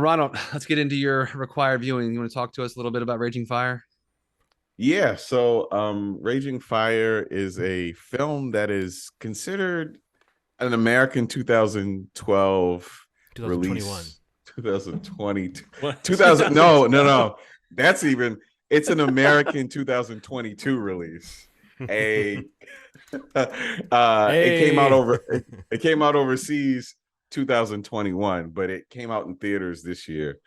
Ronald, let's get into your required viewing. You want to talk to us a little bit about Raging Fire? Yeah, so Raging Fire is a film that is considered an American 2012 2021. release, 2020, What? 2000, no, no, no. That's even it's an American 2022 release. A it came out Hey. over it came out overseas 2021, but it came out in theaters this year.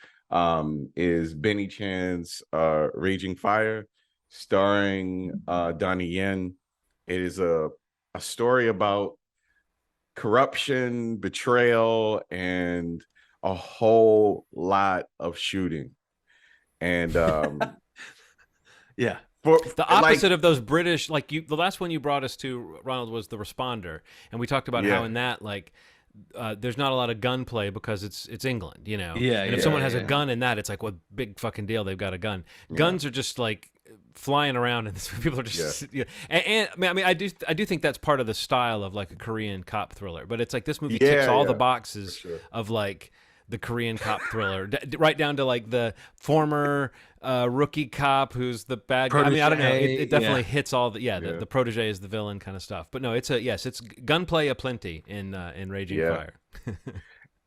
Is Benny Chan's Raging Fire, starring Donnie Yen. It is a story about corruption, betrayal, and a whole lot of shooting. And Yeah. for The like, opposite of those British, like the last one you brought us to, Ronald, was The Responder, and we talked about how yeah, in that, like, there's not a lot of gunplay because it's England, Yeah, And if yeah, someone yeah, has a yeah. gun in that, it's like, what big fucking deal? They've got a gun. yeah, Guns are just like flying around, and people are yeah, just, and I do think that's part of the style of like a Korean cop thriller. But it's like this movie ticks yeah, all the yeah, for boxes sure. of like the Korean cop thriller, right down to like the former rookie cop who's the bad guy. I mean, I don't know. It, Protege, it yeah. definitely hits all the Yeah, the protege is the villain kind of stuff. But no, it's gunplay aplenty in Raging yeah. Fire.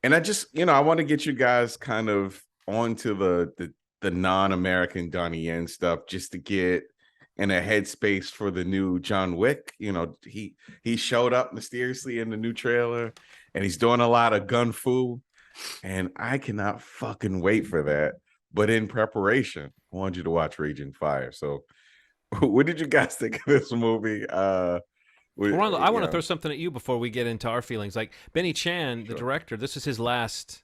And I just, I want to get you guys kind of onto the non-American Donnie Yen stuff, just to get in a headspace for the new John Wick. He showed up mysteriously in the new trailer, and he's doing a lot of gun fu, and I cannot fucking wait for that. But in preparation, I want you to watch Raging Fire. So, what did you guys think of this movie? Well, Ronald, I You want to throw know, something at you before we get into our feelings. Like Benny Chan, the sure. director, this is his last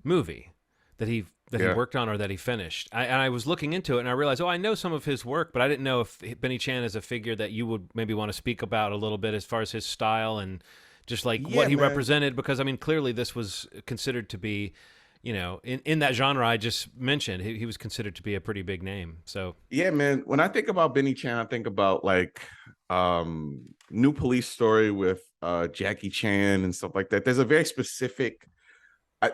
movie that he Yeah. worked on or that he finished. And I was looking into it and I realized, oh, I know some of his work, but I didn't know if Benny Chan is a figure that you would maybe want to speak about a little bit as far as his style and just like what Yeah, he man. represented. Because I mean, clearly this was considered to be, in that genre I just mentioned, he was considered to be a pretty big name. So Yeah, man. When I think about Benny Chan, I think about like New Police Story with Jackie Chan and stuff like that. There's a very specific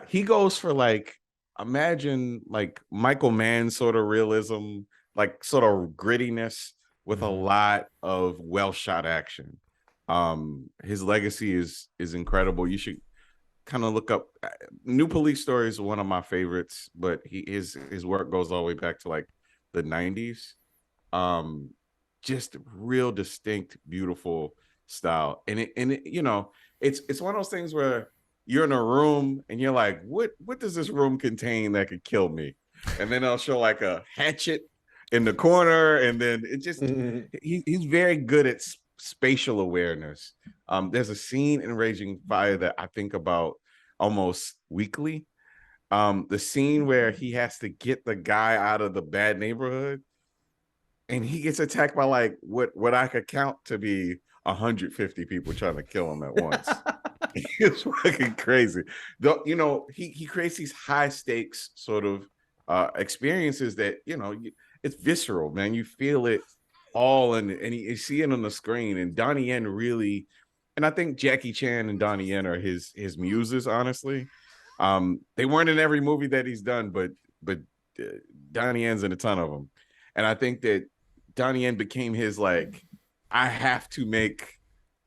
he goes for like, imagine like Michael Mann sort of realism, like sort of grittiness with a mhm. lot of well shot action. His legacy is incredible. You should kind of look up New Police Story is one of my favorites, but his work goes all the way back to like the 90s. um just real distinct, beautiful style. And it's one of those things where you're in a room and you're like, what does this room contain that could kill me? And then I'll show like a hatchet in the corner, and then it just he's very good at spatial awareness. There's a scene in Raging Fire that I think about almost weekly. The scene where he has to get the guy out of the bad neighborhood, and he gets attacked by like what I could count to be 150 people trying to kill him at once. It's fucking crazy. Though, he creates these high stakes sort of experiences that, it's visceral, man. You feel it all, and you see it on the screen. And Donnie Yen really, and I think Jackie Chan and Donnie Yen are his muses, honestly. They weren't in every movie that he's done, but uh, Donnie Yen's in a ton of them. And I think that Donnie Yen became his like, I have to make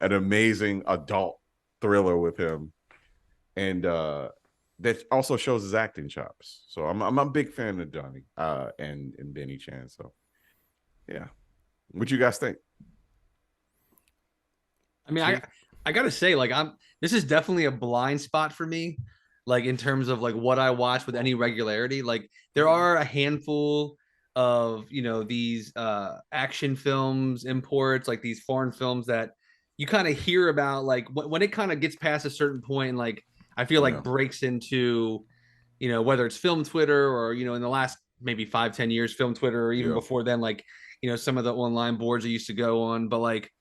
an amazing adult thriller with him, and that also shows his acting chops. So I'm a big fan of Donnie and Benny Chan. So yeah, what you guys think? I mean, I Keith. I gotta say, like, this is definitely a blind spot for me, like in terms of like what I watch with any regularity. Like, there are a handful of these action films imports, like these foreign films that you kind of hear about, like when it kind of gets past a certain point, and like I feel like Yeah, breaks into whether it's film Twitter or in the last maybe 5-10 years film Twitter, or even yeah. before then, like some of the online boards I used to go on. But like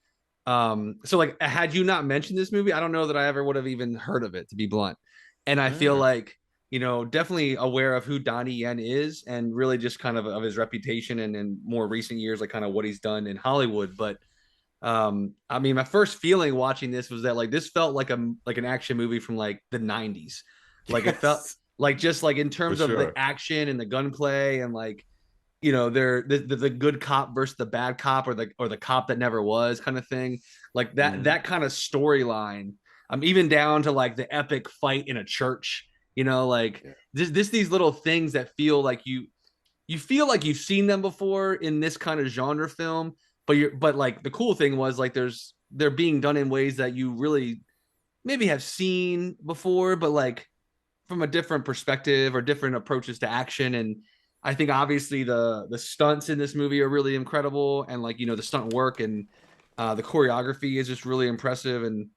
so like had you not mentioned this movie, I don't know that I ever would have even heard of it, to be blunt. And I All feel right. like, definitely aware of who Donnie Yen is, and really just kind of his reputation, and in more recent years, like kind of what he's done in Hollywood. But I mean, my first feeling watching this was that like this felt like an action movie from like the 90s. Like it felt Yes. like just like in For terms of the sure. action and the gunplay and like they're the good cop versus the bad cop or the cop that never was kind of thing, like that kind of storyline. Even down to like the epic fight in a church, like Yeah. these little things that feel like you feel like you've seen them before in this kind of genre film, but like the cool thing was like they're being done in ways that you really maybe have seen before, but like from a different perspective or different approaches to action. And I think obviously the stunts in this movie are really incredible, and like the stunt work and the choreography is just really impressive. And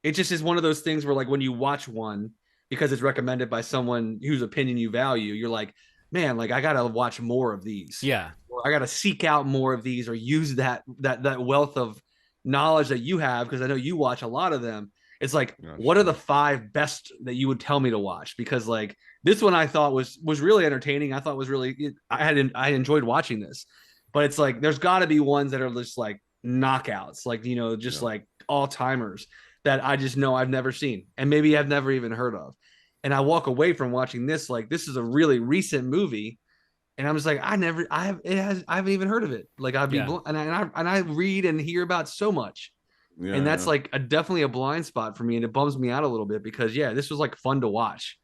it just is one of those things where like when you watch one because it's recommended by someone whose opinion you value, you're like, man, like I gotta watch more of these, Yeah. or I gotta seek out more of these, or use that wealth of knowledge that you have, because I know you watch a lot of them. It's like, That's what are the true. 5 best that you would tell me to watch? Because like this one I thought was really entertaining. I thought was really I enjoyed watching this, but it's like there's got to be ones that are just like knockouts, like just Yeah. like all timers that I just know I've never seen and maybe I've never even heard of. And I walk away from watching this like this is a really recent movie, and I'm just like I haven't even heard of it. Like I'd be Yeah. and I read and hear about so much, and that's Yeah. like definitely a blind spot for me, and it bums me out a little bit because yeah, this was like fun to watch,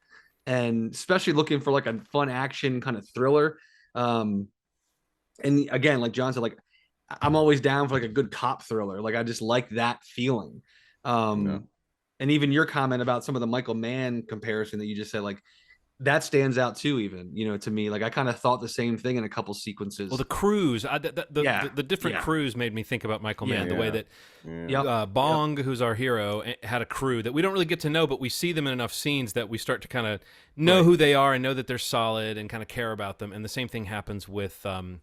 and especially looking for like a fun action kind of thriller. Um, and again, like John said, like I'm always down for like a good cop thriller. Like I just like that feeling. Yeah. Um, and even your comment about some of the Michael Mann comparison that you just said, like that stands out too. Even to me, like I kind of thought the same thing in a couple Well, sequences. the crews, Yeah, the different yeah, crews made me think about Michael yeah. Mann. The way that Yeah. Yep, yep, Bong, who's our hero, had a crew that we don't really get to know, but we see them in enough scenes that we start to kind of know right. who they are and know that they're solid and kind of care about them. And the same thing happens with I'm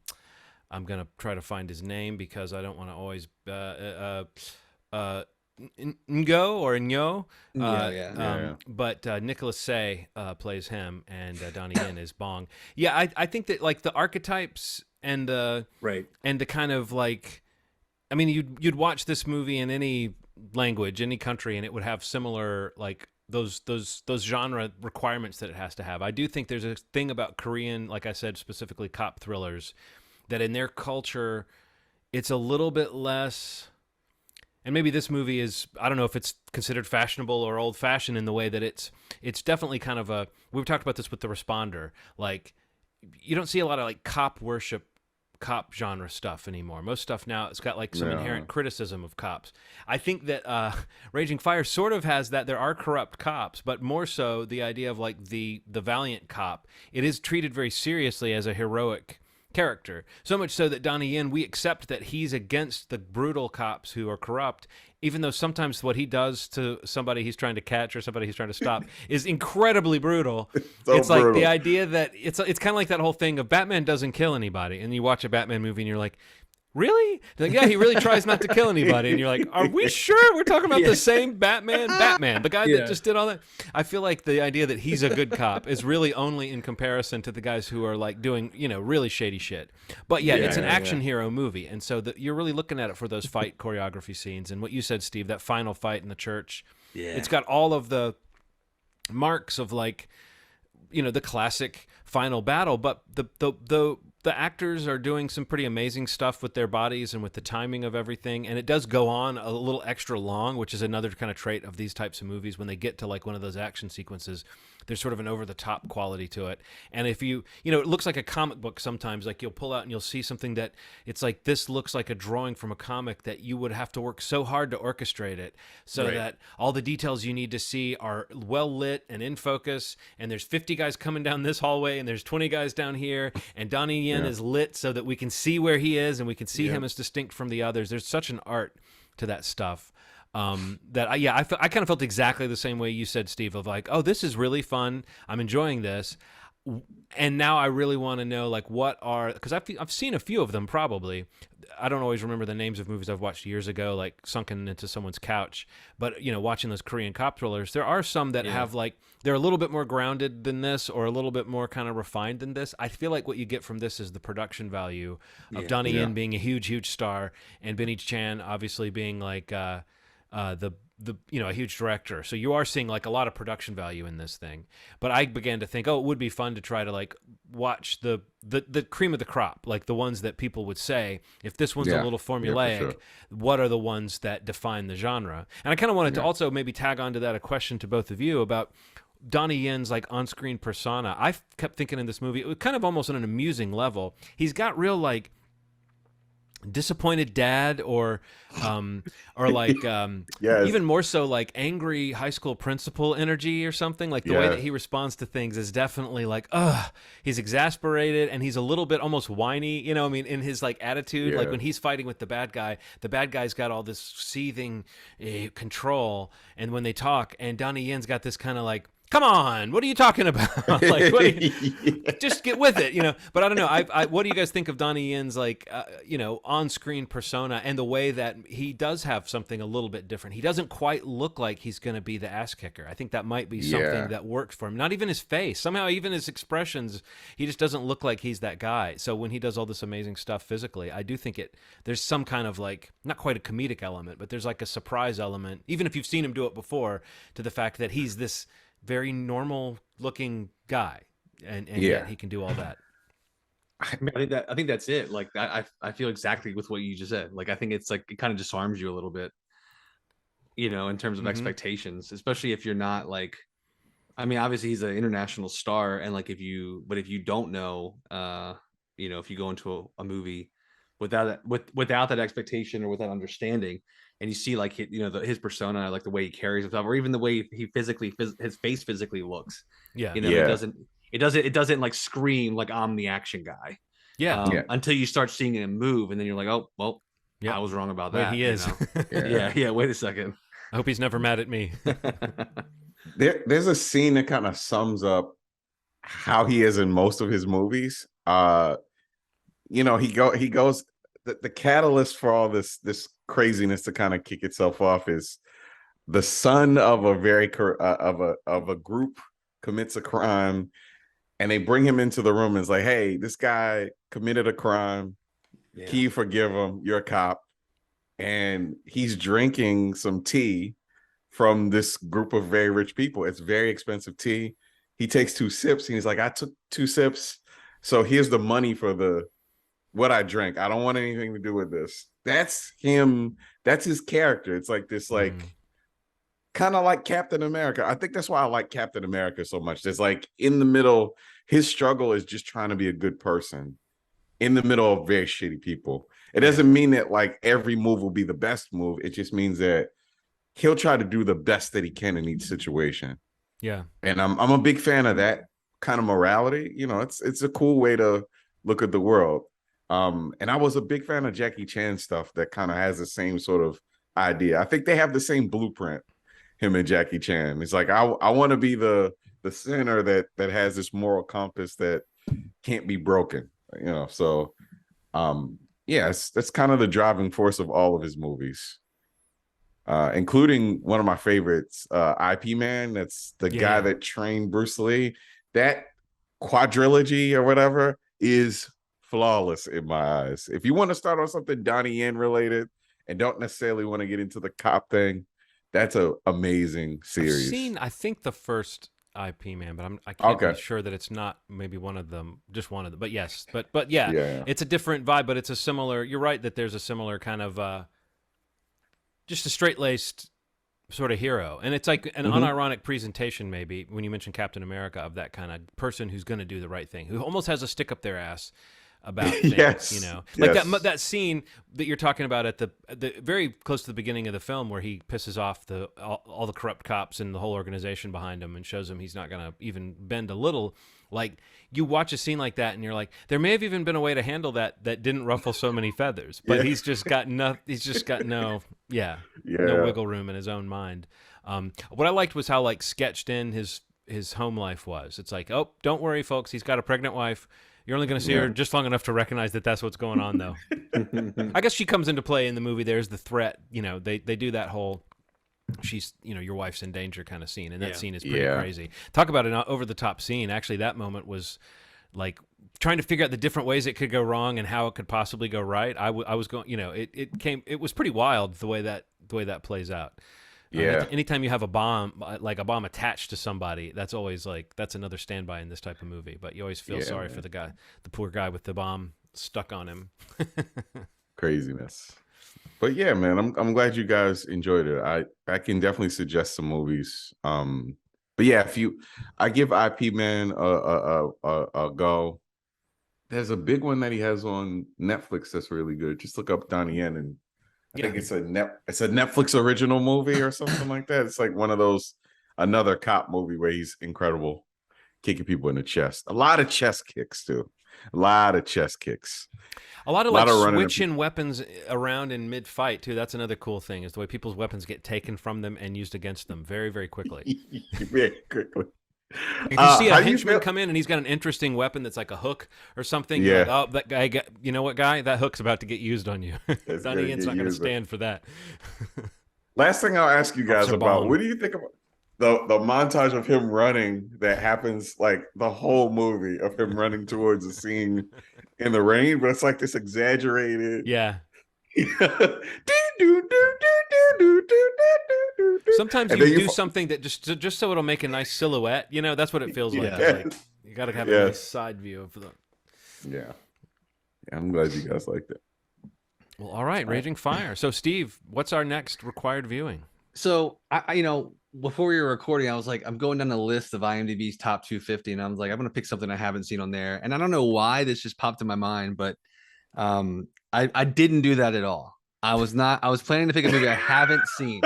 gonna try to find his name because I don't want to always Ngo or Nyo. Yeah, yeah. Yeah. But Nicholas Say plays him, and Donnie Yen is Bong. Yeah, I think that like the archetypes and Right. the kind of like, I mean, you'd watch this movie in any language, any country, and it would have similar like those genre requirements that it has to have. I do think there's a thing about Korean, like I said, specifically cop thrillers, that in their culture, it's a little bit less. And maybe this movie is, I don't know if it's considered fashionable or old fashioned in the way that it's definitely kind of a, we've talked about this with The Responder. Like, you don't see a lot of like cop worship, cop genre stuff anymore. Most stuff now, it's got like some Yeah. inherent criticism of cops. I think that Raging Fire sort of has that. There are corrupt cops, but more so the idea of like the valiant cop. It is treated very seriously as a heroic character. So much so that Donnie Yen, we accept that he's against the brutal cops who are corrupt, even though sometimes what he does to somebody he's trying to catch or somebody he's trying to stop is incredibly brutal. So It's like the brutal. idea that it's kind of like that whole thing of Batman doesn't kill anybody, and you watch a Batman movie and you're like, really? They're like, yeah, he really tries not to kill anybody. And you're like, are we sure we're talking about the same Batman? Batman, the guy that just did all that. I feel like the idea that he's a good cop is really only in comparison to the guys who are like doing, really shady shit. But yeah, it's an action hero movie. And so you're really looking at it for those fight choreography scenes. And what you said, Steve, that final fight in the church, it's got all of the marks of like, the classic final battle, but the actors are doing some pretty amazing stuff with their bodies and with the timing of everything, and it does go on a little extra long, which is another kind of trait of these types of movies. When they get to like one of those action sequences, there's sort of an over-the-top quality to it. And if it looks like a comic book sometimes. Like you'll pull out and you'll see something that it's like, this looks like a drawing from a comic that you would have to work so hard to orchestrate it so that all the details you need to see are well lit and in focus, and there's 50 guys coming down this hallway and there's 20 guys down here, and Donnie Yen is lit so that we can see where he is and we can see him as distinct from the others. There's such an art to that stuff. That I kind of felt exactly the same way you said, Steve, of like, oh, this is really fun. I'm enjoying this. And now I really want to know, like, because I've seen a few of them probably. I don't always remember the names of movies I've watched years ago, like Sunken into Someone's Couch. But, watching those Korean cop thrillers, there are some that have, like, they're a little bit more grounded than this or a little bit more kind of refined than this. I feel like what you get from this is the production value of Donnie Yen being a huge, huge star, and Benny Chan obviously being, like, the a huge director. So you are seeing like a lot of production value in this thing. But I began to think, oh, it would be fun to try to like watch the cream of the crop, like the ones that people would say, if this one's a little formulaic, sure. what are the ones that define the genre? And I kind of wanted to also maybe tag onto that a question to both of you about Donnie Yen's like on-screen persona. I kept thinking in this movie, it was kind of almost on an amusing level. He's got real like disappointed dad or like Yes. even more so like angry high school principal energy or something. Like the way that he responds to things is definitely like, he's exasperated and he's a little bit almost whiny, I mean, in his like attitude. Like when he's fighting with the bad guy's got all this seething control, and when they talk, and Donnie Yen's got this kind of like, come on, what are you talking about? Like, just get with it, But I don't know. What do you guys think of Donnie Yen's like, on-screen persona and the way that he does have something a little bit different? He doesn't quite look like he's going to be the ass kicker. I think that might be something that works for him. Not even his face. Somehow, even his expressions, he just doesn't look like he's that guy. So when he does all this amazing stuff physically, I do think there's some kind of like, not quite a comedic element, but there's like a surprise element, even if you've seen him do it before, to the fact that he's this very normal looking guy, and yet he can do all that. I think that's it. Like I feel exactly with what you just said. Like I think it's like it kind of disarms you a little bit, in terms of expectations, especially if you're not like, I mean, obviously he's an international star, and like if you don't know, if you go into a movie without that expectation or without understanding, and you see like his persona, like the way he carries himself, or even the way he his face physically looks. It doesn't like scream like I'm the action guy. Until you start seeing him move, and then you're like, oh well, I was wrong about that. Wait, he is. Wait a second. I hope he's never mad at me. There's a scene that kind of sums up how he is in most of his movies. He goes. The catalyst for all this craziness to kind of kick itself off is the son of a group commits a crime, and they bring him into the room and it's like, hey, this guy committed a crime. Can you forgive him? You're a cop. And he's drinking some tea from this group of very rich people. It's very expensive tea. He takes 2 sips and he's like, I took 2 sips, so here's the money for what I drank. I don't want anything to do with this. That's him. That's his character. It's like this, like kind of like Captain America. I think that's why I like Captain America so much. There's like in the middle, his struggle is just trying to be a good person in the middle of very shitty people. It doesn't mean that like every move will be the best move. It just means that he'll try to do the best that he can in each situation. Yeah. And I'm a big fan of that kind of morality. It's a cool way to look at the world. And I was a big fan of Jackie Chan stuff that kind of has the same sort of idea. I think they have the same blueprint, him and Jackie Chan. It's like, I want to be the sinner that has this moral compass that can't be broken, So, that's kind of the driving force of all of his movies, including one of my favorites, IP Man. That's the guy that trained Bruce Lee. That quadrilogy or whatever is flawless in my eyes. If you want to start on something Donnie Yen related and don't necessarily want to get into the cop thing, that's an amazing series. I've seen, I think, the first IP Man, but I can't be sure that it's not maybe one of them, just one of them. But yes, but it's a different vibe, but it's a similar. You're right that there's a similar kind of just a straight-laced sort of hero, and it's like an unironic presentation, maybe when you mention Captain America, of that kind of person who's going to do the right thing, who almost has a stick up their ass about things, like that scene that you're talking about at the very close to the beginning of the film, where he pisses off all the corrupt cops and the whole organization behind him, and shows him he's not going to even bend a little. Like, you watch a scene like that, and you're like, there may have even been a way to handle that didn't ruffle so many feathers, but he's just got no wiggle room in his own mind. What I liked was how like sketched in his home life was. It's like, oh, don't worry, folks, he's got a pregnant wife. You're only going to see her just long enough to recognize that that's what's going on, though. I guess she comes into play in the movie. There's the threat. They do that whole, she's, your wife's in danger kind of scene. And that scene is pretty crazy. Talk about an over-the-top scene. Actually, that moment was like trying to figure out the different ways it could go wrong and how it could possibly go right. I was going, it was pretty wild the way that plays out. Yeah. Anytime you have a bomb, like a bomb attached to somebody, that's always that's another standby in this type of movie. But you always feel sorry for the poor guy with the bomb stuck on him. Craziness. But yeah, man, I'm glad you guys enjoyed it. I can definitely suggest some movies. But yeah, I give IP Man a go. There's a big one that he has on Netflix that's really good. Just look up Donnie Yen, and I think it's a Netflix original movie or something like that. It's like one of those, another cop movie where he's incredible, kicking people in the chest. A lot of chest kicks too. A lot of chest kicks. A lot of switching weapons around in mid-fight too. That's another cool thing, is the way people's weapons get taken from them and used against them very, very quickly. Very quickly. If you see a henchman come in and he's got an interesting weapon that's like a hook or something, you're like, oh, that guy, you know what, guy? That hook's about to get used on you. Donnie Yen's not going to stand for that. Last thing I'll ask you guys about, what do you think about the montage of him running that happens like the whole movie of him running towards the scene in the rain, but it's like this exaggerated. Yeah. Sometimes you do something that just so it'll make a nice silhouette. You know, that's what it feels like. Like you got to have a nice side view of the. Yeah. I'm glad you guys liked it. Well, all right, Raging Fire. So, Steve, what's our next required viewing? So, I before we were recording, I was like, I'm going down the list of IMDb's top 250, and I was like, I'm going to pick something I haven't seen on there. And I don't know why this just popped in my mind, but I didn't do that at all. I was planning to pick a movie I haven't seen.